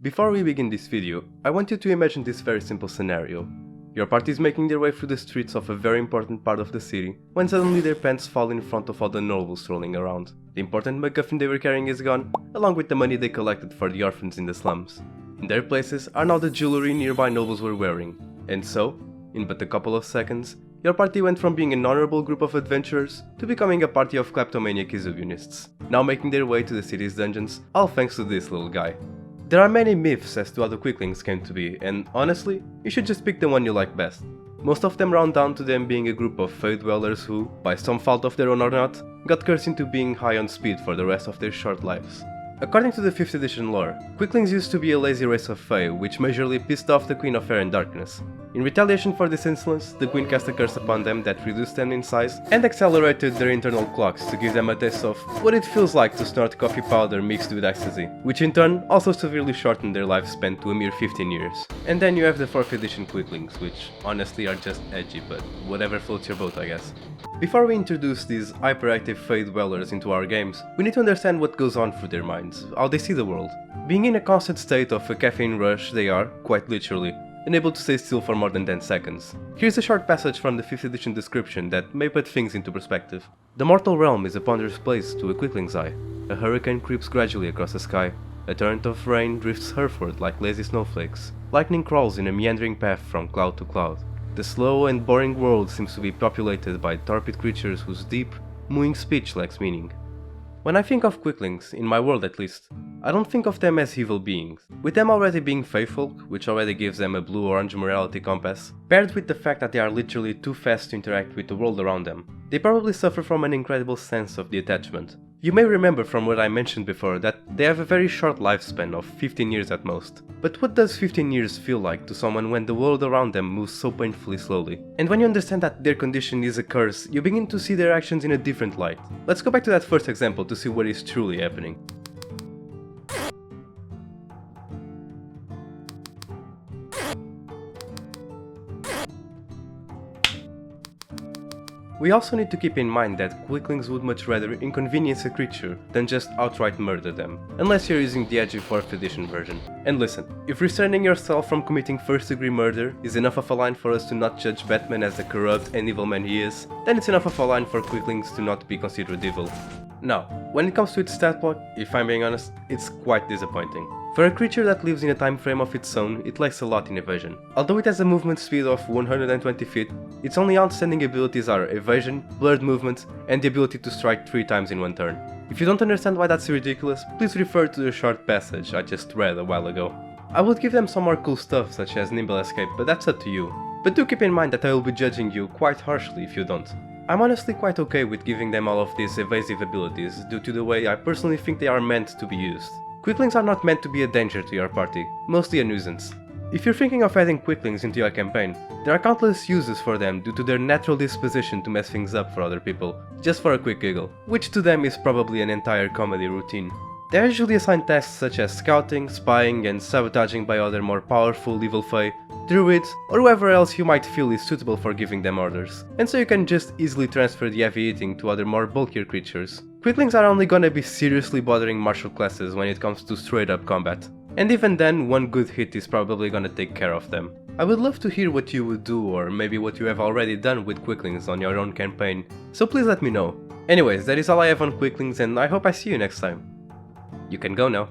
Before we begin this video, I want you to imagine this very simple scenario. Your party is making their way through the streets of a very important part of the city, when suddenly their pants fall in front of all the nobles strolling around. The important MacGuffin they were carrying is gone, along with the money they collected for the orphans in the slums. In their places are now the jewelry nearby nobles were wearing. And so, in but a couple of seconds, your party went from being an honorable group of adventurers to becoming a party of kleptomaniac Izubunists, now making their way to the city's dungeons, all thanks to this little guy. There are many myths as to how the Quicklings came to be, and honestly, you should just pick the one you like best. Most of them round down to them being a group of Fey dwellers who, by some fault of their own or not, got cursed into being high on speed for the rest of their short lives. According to the 5th edition lore, Quicklings used to be a lazy race of Fey, which majorly pissed off the Queen of Air and Darkness. In retaliation for this insolence, the Queen cast a curse upon them that reduced them in size and accelerated their internal clocks to give them a taste of what it feels like to snort coffee powder mixed with ecstasy, which in turn also severely shortened their lifespan to a mere 15 years. And then you have the 4th edition Quicklings, which honestly are just edgy, but whatever floats your boat, I guess. Before we introduce these hyperactive Fey dwellers into our games, we need to understand what goes on through their minds, how they see the world. Being in a constant state of a caffeine rush, they are, quite literally, unable to stay still for more than 10 seconds. Here's a short passage from the 5th edition description that may put things into perspective. The mortal realm is a ponderous place to a quickling's eye. A hurricane creeps gradually across the sky. A torrent of rain drifts earthward like lazy snowflakes. Lightning crawls in a meandering path from cloud to cloud. The slow and boring world seems to be populated by torpid creatures whose deep, mooing speech lacks meaning. When I think of quicklings, in my world at least, I don't think of them as evil beings. With them already being faithful, which already gives them a blue-orange morality compass, paired with the fact that they are literally too fast to interact with the world around them, they probably suffer from an incredible sense of detachment. You may remember from what I mentioned before that they have a very short lifespan of 15 years at most. But what does 15 years feel like to someone when the world around them moves so painfully slowly? And when you understand that their condition is a curse, you begin to see their actions in a different light. Let's go back to that first example to see what is truly happening. We also need to keep in mind that quicklings would much rather inconvenience a creature than just outright murder them, unless you're using the edgy 4th edition version. And listen, if restraining yourself from committing first-degree murder is enough of a line for us to not judge Batman as the corrupt and evil man he is, then it's enough of a line for quicklings to not be considered evil. Now, when it comes to its stat block, if I'm being honest, it's quite disappointing. For a creature that lives in a time frame of its own, it lacks a lot in evasion. Although it has a movement speed of 120 feet, its only outstanding abilities are evasion, blurred movement, and the ability to strike 3 times in one turn. If you don't understand why that's ridiculous, please refer to the short passage I just read a while ago. I would give them some more cool stuff such as nimble escape, but that's up to you. But do keep in mind that I will be judging you quite harshly if you don't. I'm honestly quite okay with giving them all of these evasive abilities due to the way I personally think they are meant to be used. Quicklings are not meant to be a danger to your party, mostly a nuisance. If you're thinking of adding quicklings into your campaign, there are countless uses for them due to their natural disposition to mess things up for other people, just for a quick giggle, which to them is probably an entire comedy routine. They are usually assigned tasks such as scouting, spying, and sabotaging by other more powerful evil Fey, druids, or whoever else you might feel is suitable for giving them orders, and so you can just easily transfer the heavy eating to other more bulkier creatures. Quicklings are only gonna be seriously bothering martial classes when it comes to straight up combat, and even then one good hit is probably gonna take care of them. I would love to hear what you would do, or maybe what you have already done with quicklings on your own campaign, so please let me know. Anyways, that is all I have on quicklings, and I hope I see you next time. You can go now.